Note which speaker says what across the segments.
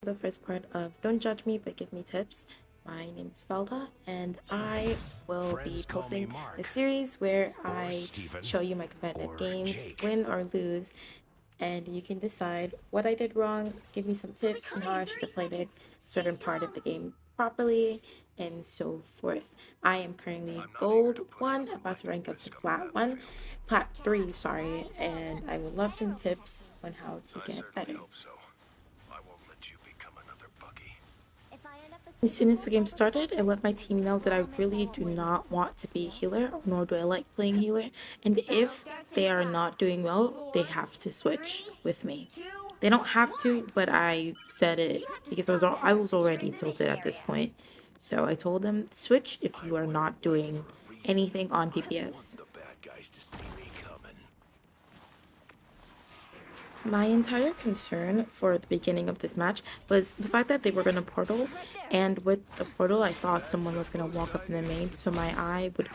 Speaker 1: the first part of Don't Judge Me but Give Me Tips. My name is Felda, and I will be posting a series where I show you my competitive games, win or lose, and you can decide what I did wrong, give me some tips on how I should have played a certain part of the game properly, and so forth. I am currently gold 1, about to rank up to plat 3, sorry, and I would love some tips on how to get better. As soon as the game started, I let my team know that I really do not want to be a healer, nor do I like playing healer. And if they are not doing well, they have to switch with me. They don't have to, but I said it because I was already tilted at this point. So I told them, switch if you are not doing anything on DPS. My entire concern for the beginning of this match was the fact that they were going to portal, and with the portal I thought someone was going to walk up in the main, so my eye would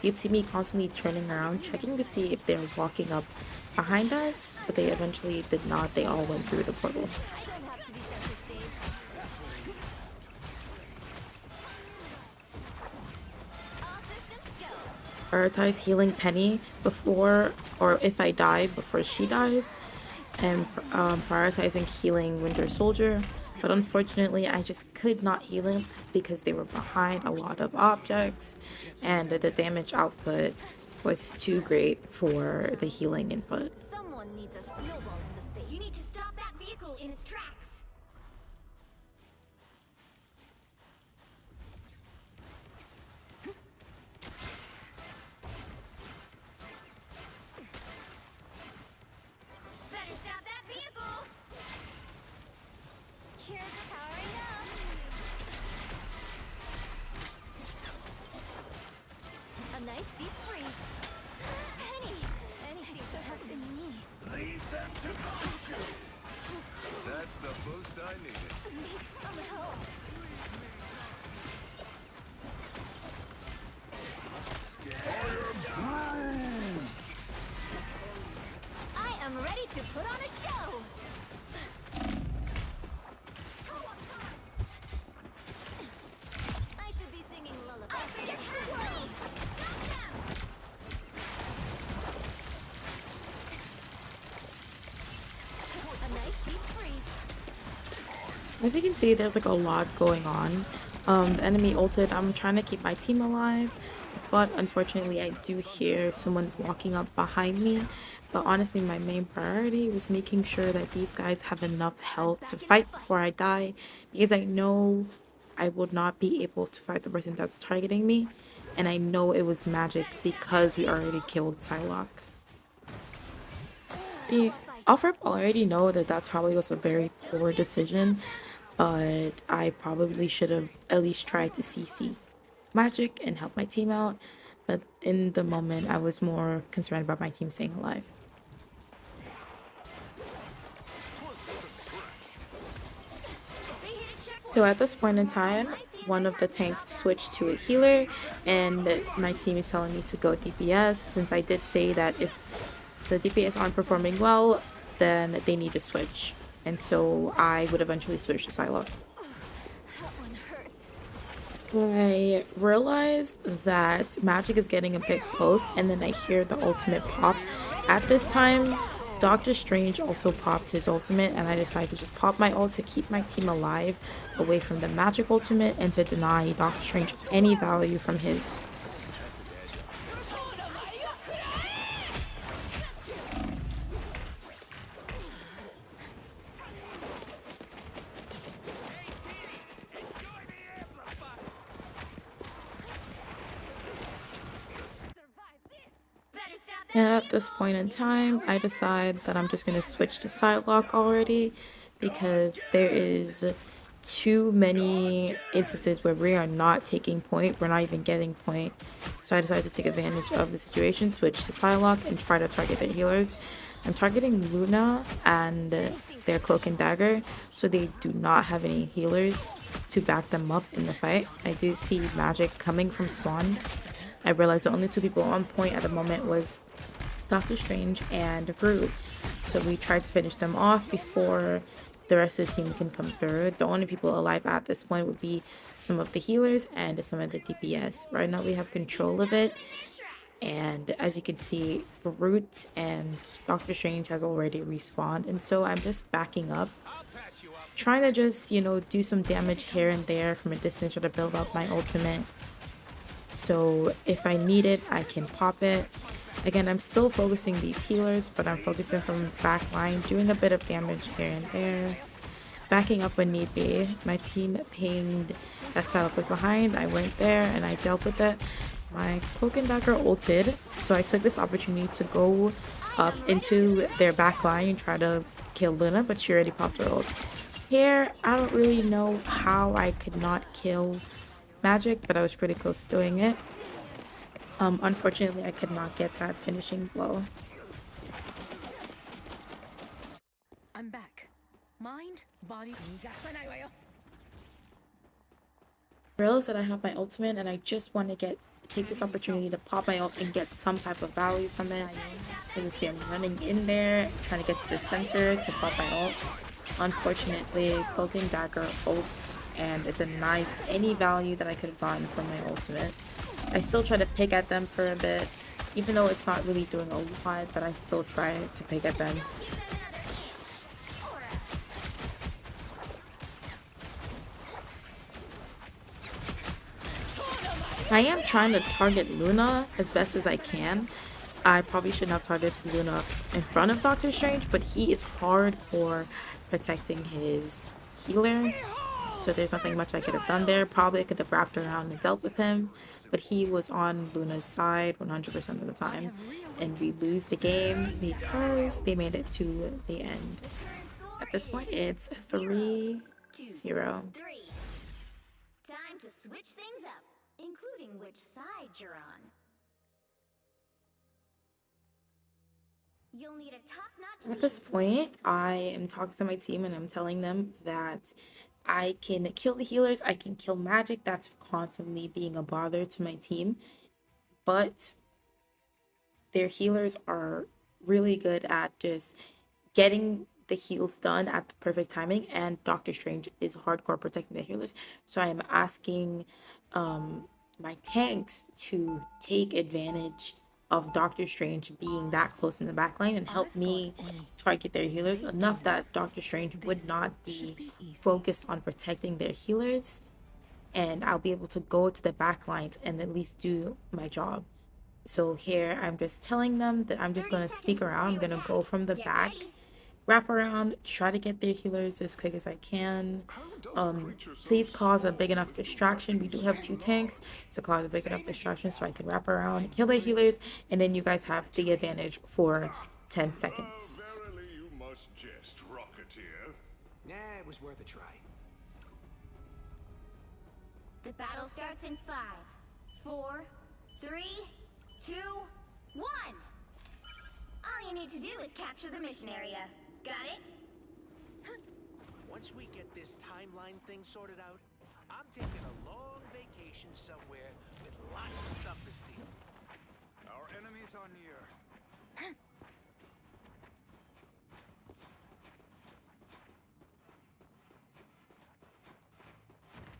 Speaker 1: you'd see me constantly turning around checking to see if they're walking up behind us, but they eventually did not. They all went through the portal. Prioritize healing Penny before, or if I die before she dies, and prioritizing healing Winter Soldier, but unfortunately I just could not heal him because they were behind a lot of objects and the damage output was too great for the healing input.
Speaker 2: Someone needs a snowball in the face. You need to stop that vehicle in its tracks. Better stop that vehicle. Here's the powering up. A nice deep freeze. Penny! Anything should have been me.
Speaker 3: Leave them to my shoes. That's the boost I needed.
Speaker 2: Need some help. I am ready to put on a show. I should be singing lullabies. Against the world. Stop them. A nice deep freeze.
Speaker 1: As you can see, there's like a lot going on. The enemy ulted. I'm trying to keep my team alive, but unfortunately I do hear someone walking up behind me. But honestly, my main priority was making sure that these guys have enough health to fight before I die, because I know I would not be able to fight the person that's targeting me, and I know it was magic because we already killed Psylocke. Yeah, Alfred already know that that's probably was a very poor decision, but I probably should have at least tried to CC magic and help my team out. But in the moment, I was more concerned about my team staying alive. So at this point in time, one of the tanks switched to a healer, and my team is telling me to go DPS, since I did say that if the DPS aren't performing well, then they need to switch. And so I would eventually switch to Psylocke.
Speaker 2: That one hurts.
Speaker 1: I realized that magic is getting a bit close, and then I hear the ultimate pop. At this time, Doctor Strange also popped his ultimate, and I decided to just pop my ult to keep my team alive away from the magic ultimate and to deny Doctor Strange any value from his.
Speaker 2: Better stop that.
Speaker 1: And at this point in time, I decide that I'm just going to switch to Psylocke already, because there is too many instances where we are not taking point, we're not even getting point. So I decided to take advantage of the situation, switch to Psylocke, and try to target the healers. I'm targeting Luna and their Cloak and Dagger, so they do not have any healers to back them up in the fight. I do see magic coming from spawn. I realized the only two people on point at the moment was Doctor Strange and Groot. So we tried to finish them off before the rest of the team can come through. The only people alive at this point would be some of the healers and some of the DPS. Right now we have control of it, and as you can see, Groot and Doctor Strange has already respawned, and so I'm just backing up, trying to just, you know, do some damage here and there from a distance, try to build up my ultimate. So if I need it, I can pop it. Again, I'm still focusing these healers, but I'm focusing from the back line, doing a bit of damage here and there, backing up when need be. My team pinged that Psylocke was behind. I went there and I dealt with it. My Cloak and Dagger ulted, so I took this opportunity to go up into their back line and try to kill Luna, but she already popped her ult. Here, I don't really know how I could not kill Magic, but I was pretty close to doing it. Unfortunately, I could not get that finishing blow.
Speaker 4: I'm back. Mind, body,
Speaker 1: Realize that I have my ultimate and I just want to take this opportunity to pop my ult and get some type of value from it. As you can see, I'm running in there, trying to get to the center to pop my ult. Unfortunately, Cloak and Dagger ults and it denies any value that I could have gotten from my ultimate. I still try to pick at them for a bit, even though it's not really doing a lot, but I still try to pick at them. I am trying to target Luna as best as I can. I probably shouldn't have targeted Luna in front of Doctor Strange, but he is hardcore protecting his healer. So there's nothing much I could have done there. Probably I could have wrapped around and dealt with him, but he was on Luna's side 100% of the time. And we lose the game because they made it to the end. At this point, it's 3-0.
Speaker 2: 3. Time to switch things up, including which side you're on. You'll need a top-notch.
Speaker 1: At this point, I am talking to my team and I'm telling them that I can kill the healers, I can kill Magic. That's constantly being a bother to my team. But their healers are really good at just getting the heals done at the perfect timing, and Doctor Strange is hardcore protecting the healers. So I am asking my tanks to take advantage of Doctor Strange being that close in the backline and help me target their healers enough that Doctor Strange would not be focused on protecting their healers, and I'll be able to go to the backlines and at least do my job. So here I'm just telling them that I'm just going to sneak around. I'm going to go from the back, wrap around, try to get their healers as quick as I can. Please cause a big enough distraction. We do have 2 tanks, so cause a big enough distraction so I can wrap around, kill their healers, and then you guys have the advantage for 10 seconds.
Speaker 3: Verily you must jest, Rocketeer.
Speaker 5: Nah, it was worth a try.
Speaker 2: The battle starts in 5, 4, 3, 2, 1. All you need to do is capture the mission area. Got it?
Speaker 5: Once we get this timeline thing sorted out, I'm taking a long vacation somewhere with lots of stuff to steal.
Speaker 3: Our enemies are near.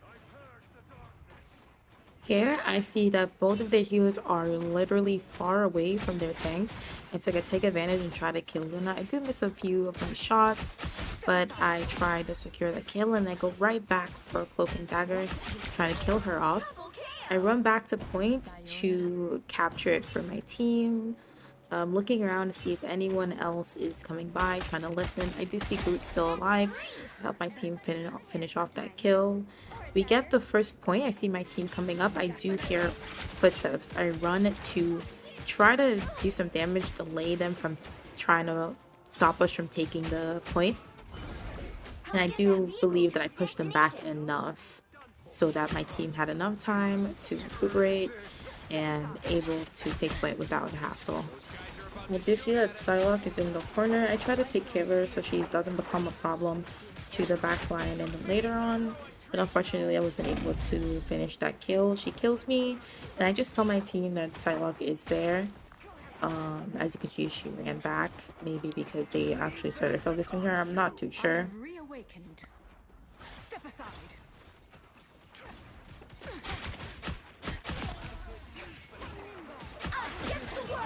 Speaker 3: I purge the darkness.
Speaker 1: Here I see that both of their healers are literally far away from their tanks, and so I can take advantage and try to kill Luna. I do miss a few of my shots, but I try to secure the kill and I go right back for a Cloak and Dagger, trying to kill her off. I run back to point to capture it for my team. Looking around to see if anyone else is coming by, trying to listen. I do see Groot still alive. Help my team finish off that kill. We get the first point. I see my team coming up. I do hear footsteps. I run to try to do some damage, delay them from trying to stop us from taking the point. And I do believe that I pushed them back enough so that my team had enough time to recuperate and able to take point without hassle. I do see that Psylocke is in the corner. I try to take care of her so she doesn't become a problem to the back line and then later on. But unfortunately, I wasn't able to finish that kill. She kills me, and I just tell my team that Psylocke is there. As you can see, she ran back, maybe because they actually started focusing her. I'm not too sure.
Speaker 4: awakened. Step aside.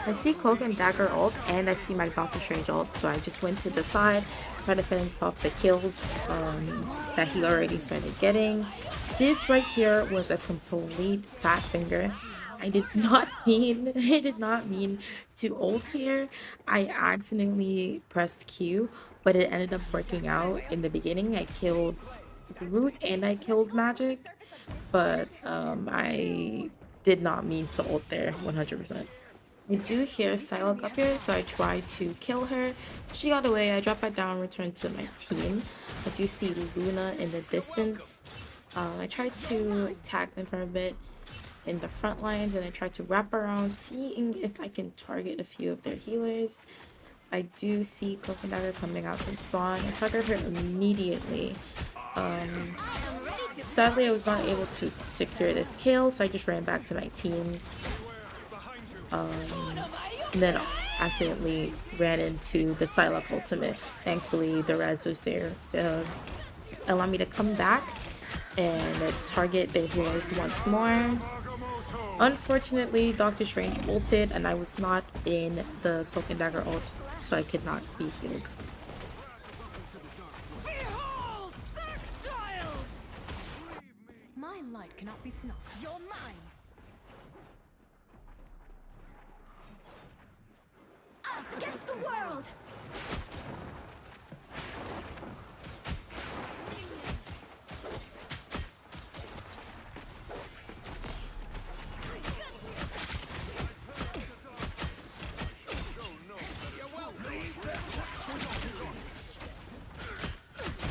Speaker 1: I see Cloak and Dagger ult, and I see my Doctor Strange ult, so I just went to the side, tried to finish off the kills that he already started getting. This right here was a complete fat finger. I did not mean to ult here. I accidentally pressed Q, but it ended up working out in the beginning. I killed Groot and I killed Magic, but I did not mean to ult there 100%. I do hear Psylocke up here, so I try to kill her. She got away. I drop back down, return to my team. I do see Luna in the distance. I try to tag them for a bit in the front lines, and I try to wrap around, seeing if I can target a few of their healers. I do see Cloak and Dagger coming out from spawn. I target her immediately. Sadly, I was not able to secure this kill, so I just ran back to my team. And then accidentally ran into the Psylocke ultimate. Thankfully, the res was there to allow me to come back and target their healers once more. Unfortunately, Doctor Strange ulted, and I was not in the Cloak and Dagger ult, so I could not be healed.
Speaker 4: Behold, Dark Child! My light cannot be snuffed. You're mine.
Speaker 2: Us against the world!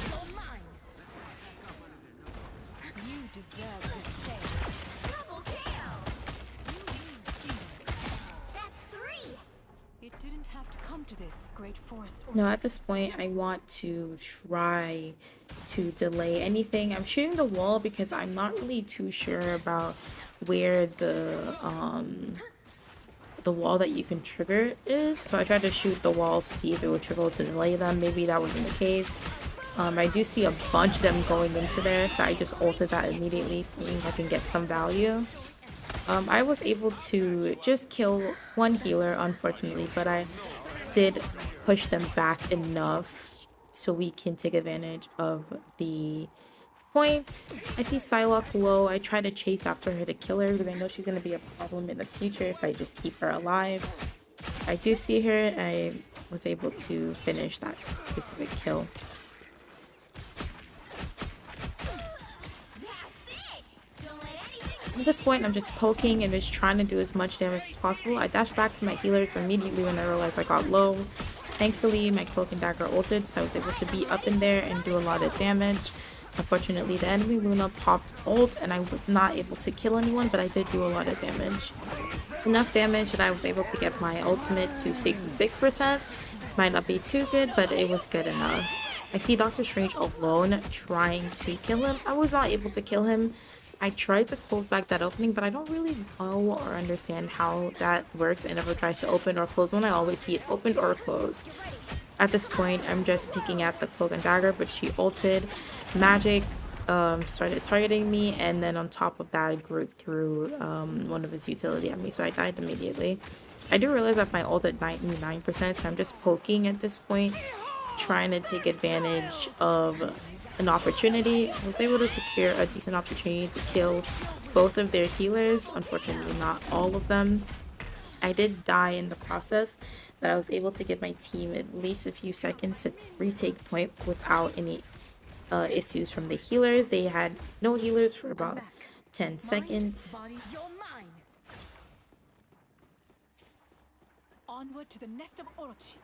Speaker 4: You're mine. You deserve this fate.
Speaker 2: Double kill! That's 3!
Speaker 4: It didn't have to come to this, Great Force.
Speaker 1: No, at this point, I want to try to delay anything. I'm shooting the wall because I'm not really too sure about where the wall that you can trigger is. So I tried to shoot the walls to see if it would trigger to delay them. Maybe that wasn't the case. I do see a bunch of them going into there, so I just ulted that immediately, seeing if I can get some value. I was able to just kill one healer, unfortunately, but I did push them back enough so we can take advantage of the points. I see Psylocke low. I try to chase after her to kill her because I know she's going to be a problem in the future if I just keep her alive. I do see her. I was able to finish that specific kill. At this point, I'm just poking and just trying to do as much damage as possible. I dash back to my healers immediately when I realized I got low. Thankfully, my Cloak and Dagger ulted, so I was able to be up in there and do a lot of damage. Unfortunately, the enemy Luna popped ult, and I was not able to kill anyone, but I did do a lot of damage. Enough damage that I was able to get my ultimate to 66%. Might not be too good, but it was good enough. I see Doctor Strange alone trying to kill him. I was not able to kill him. I tried to close back that opening, but I don't really know or understand how that works. I never tried to open or close one. I always see it opened or closed. At this point, I'm just picking at the Cloak and Dagger, but she ulted. Magic started targeting me, and then on top of that, Groot threw one of his utility at me, so I died immediately. I do realize that my ult at 99%, so I'm just poking at this point, trying to take advantage of an opportunity. I was able to secure a decent opportunity to kill both of their healers. Unfortunately, not all of them. I did die in the process, but I was able to give my team at least a few seconds to retake point without any issues from the healers. They had no healers for about 10 seconds.
Speaker 4: Body, you're mine. Onward to the nest of Orochi.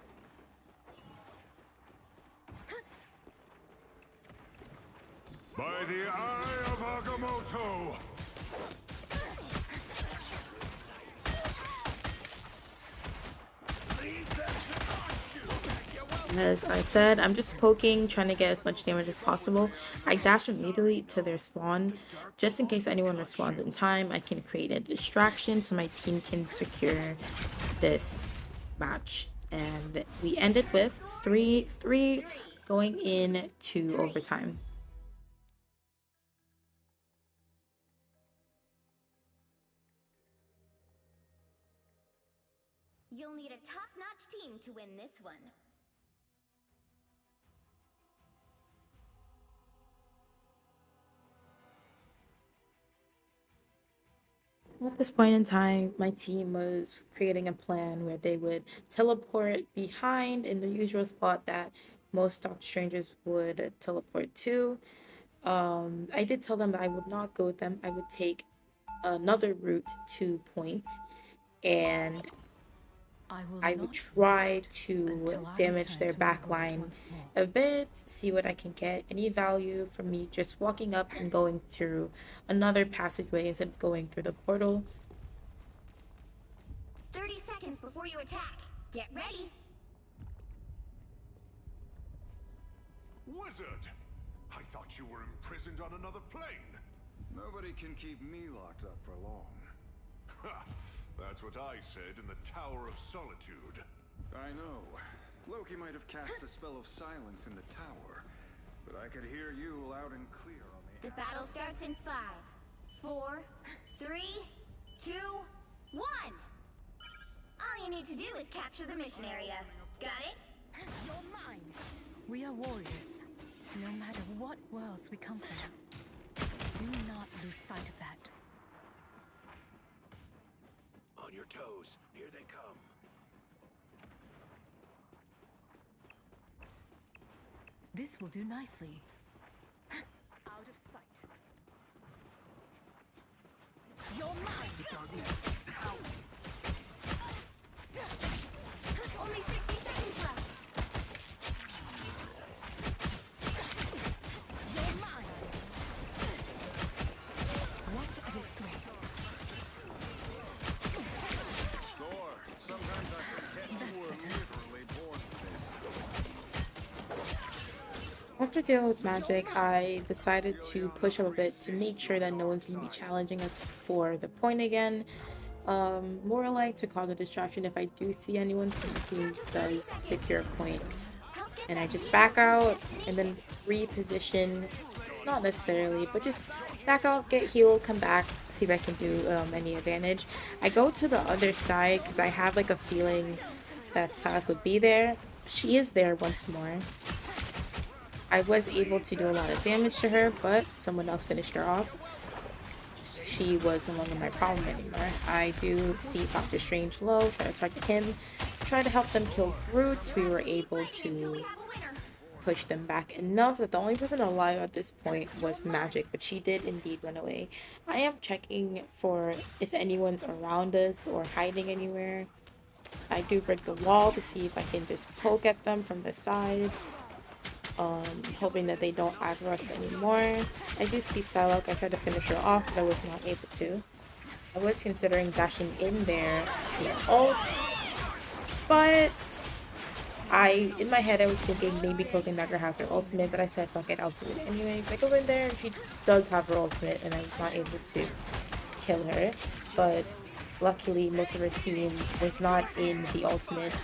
Speaker 3: By the eye of Agamotto!
Speaker 1: As I said, I'm just poking, trying to get as much damage as possible. I dash immediately to their spawn. Just in case anyone responds in time, I can create a distraction so my team can secure this match. And we ended with three going into overtime.
Speaker 2: You'll need a top-notch team to win this one.
Speaker 1: At this point in time, my team was creating a plan where they would teleport behind in the usual spot that most Doctor Strangers would teleport to. I did tell them that I would not go with them. I would take another route to point, and
Speaker 4: I will
Speaker 1: I would
Speaker 4: not
Speaker 1: try
Speaker 4: rest
Speaker 1: to
Speaker 4: until I
Speaker 1: damage
Speaker 4: return
Speaker 1: their
Speaker 4: to my
Speaker 1: back
Speaker 4: world
Speaker 1: line
Speaker 4: once more.
Speaker 1: a bit, see what I can get. Any value from me just walking up and going through another passageway instead of going through the portal.
Speaker 2: 30 seconds before you attack. Get ready.
Speaker 3: Wizard! I thought you were imprisoned on another plane.
Speaker 6: Nobody can keep me locked up for long.
Speaker 3: Ha! That's what I said in the Tower of Solitude.
Speaker 6: I know. Loki might have cast a spell of silence in the tower, but I could hear you loud and clear on the
Speaker 2: The battle starts in 5, 4, 3, 2, 1. All you need to do is capture the mission area. Got it?
Speaker 4: You're mine. We are warriors. No matter what worlds we come from, do not lose sight of that.
Speaker 5: On your toes. Here they come.
Speaker 4: This will do nicely. Out of sight. You're mine.
Speaker 2: Only 60 seconds left.
Speaker 4: You're mine. What a disgrace.
Speaker 6: score. Sometimes I forget you were literally born for this.
Speaker 1: After dealing with magic, I decided to push up a bit to make sure that no one's going to be challenging us for the point again. More like to cause a distraction if I do see anyone, so my team does secure a point. And I just back out and then reposition, not necessarily, but just back out, get healed, come back, see if I can do any advantage. I go to the other side because I have like a feeling that Psylocke would be there. She is there once more. I was able to do a lot of damage to her, but someone else finished her off. She was no longer my problem anymore. I do see Doctor Strange low, try to target him, try to help them kill brutes. We were able to push them back enough that the only person alive at this point was Magic, but she did indeed run away. I am checking for if anyone's around us or hiding anywhere. I do break the wall to see if I can just poke at them from the sides. Hoping that they don't aggro us anymore. I do see Psylocke. I tried to finish her off, but I was not able to. I was considering dashing in there to ult, but in my head I was thinking maybe Cloak and Dagger has her ultimate, but I said fuck it, I'll do it anyways. I go in there and she does have her ultimate, and I was not able to kill her. But luckily, most of her team was not in the ultimate.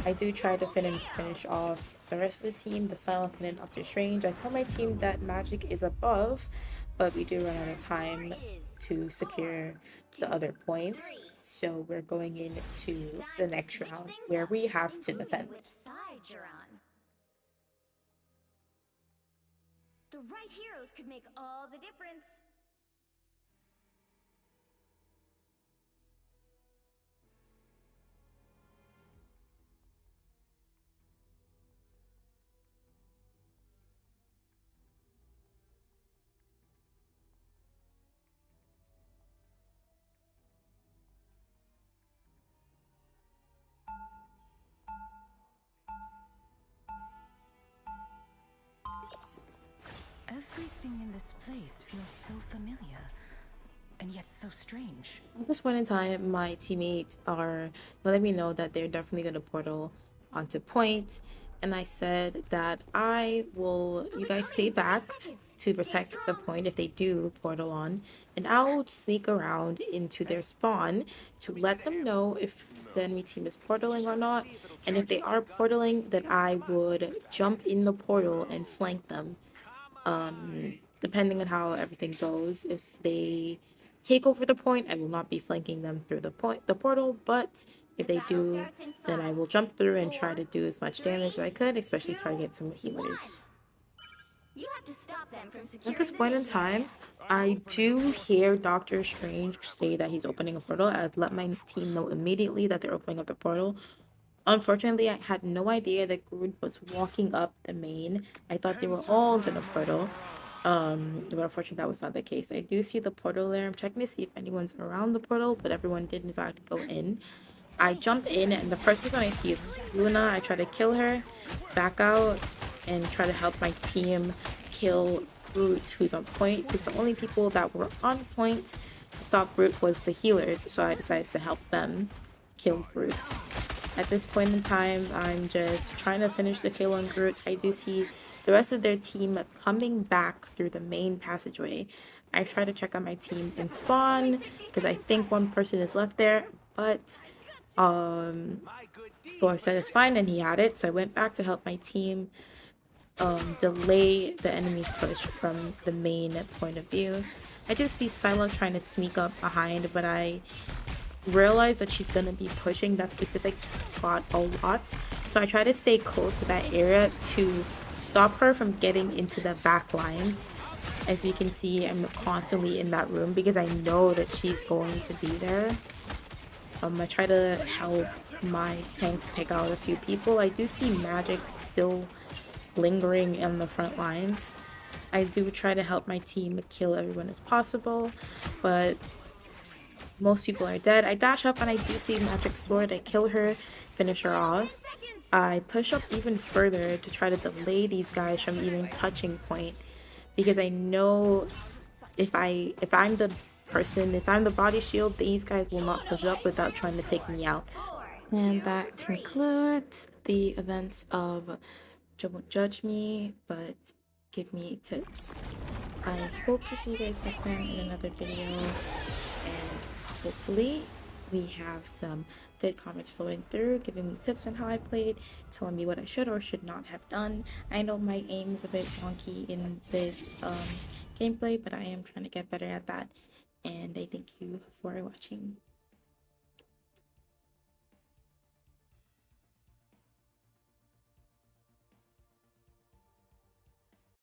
Speaker 1: I do try to finish off the rest of the team, the Silent and Doctor Strange. I tell my team that Magic is above, but we do run out of time to secure the other points. So we're going into the next round where we have to defend.
Speaker 2: Which side you're on. The right heroes could make all the difference.
Speaker 4: Everything in this place feels so familiar, and yet so strange.
Speaker 1: At this point in time, my teammates are letting me know that they're definitely going to portal onto point, and I said that you guys stay back to protect the point if they do portal on, and I'll sneak around into their spawn to let them know if the enemy team is portaling or not, and if they are portaling, then I would jump in the portal and flank them. Depending on how everything goes, if they take over the point, I will not be flanking them through the portal, but if they do, then I will jump through and try to do as much damage as I could, especially target some healers.
Speaker 2: You have to stop them from securing
Speaker 1: At this
Speaker 2: the
Speaker 1: point in
Speaker 2: mission
Speaker 1: time, I do hear Doctor Strange say that he's opening a portal. I'd let my team know immediately that they're opening up the portal. Unfortunately, I had no idea that Groot was walking up the main. I thought they were all in the portal. But unfortunately that was not the case. I do see the portal there. I'm checking to see if anyone's around the portal, but everyone did in fact go in. I jump in and the first person I see is Luna. I try to kill her, back out, and try to help my team kill Groot, who's on point, because the only people that were on point to stop Groot was the healers, so I decided to help them kill Groot. At this point in time, I'm just trying to finish the kill on Groot. I do see the rest of their team coming back through the main passageway. I try to check on my team in spawn because I think one person is left there, but Thor said it's fine and he had it, so I went back to help my team delay the enemy's push from the main point of view. I do see Psylocke trying to sneak up behind, but I realize that she's going to be pushing that specific spot a lot, so I try to stay close to that area to stop her from getting into the back lines. As you can see, I'm constantly in that room because I know that she's going to be there. I try to help my tanks pick out a few people. I do see Magic still lingering on the front lines. I do try to help my team kill everyone as possible, but most people are dead. I dash up and I do see Magic Sword. I kill her, finish her off. I push up even further to try to delay these guys from even touching point, because I know if I'm the body shield, these guys will not push up without trying to take me out. And that concludes the events of Don't Judge Me, but Give Me Tips. I hope to see you guys next time in another video, and hopefully we have some good comments flowing through, giving me tips on how I played, telling me what I should or should not have done. I know my aim is a bit wonky in this gameplay, but I am trying to get better at that, and I thank you for watching.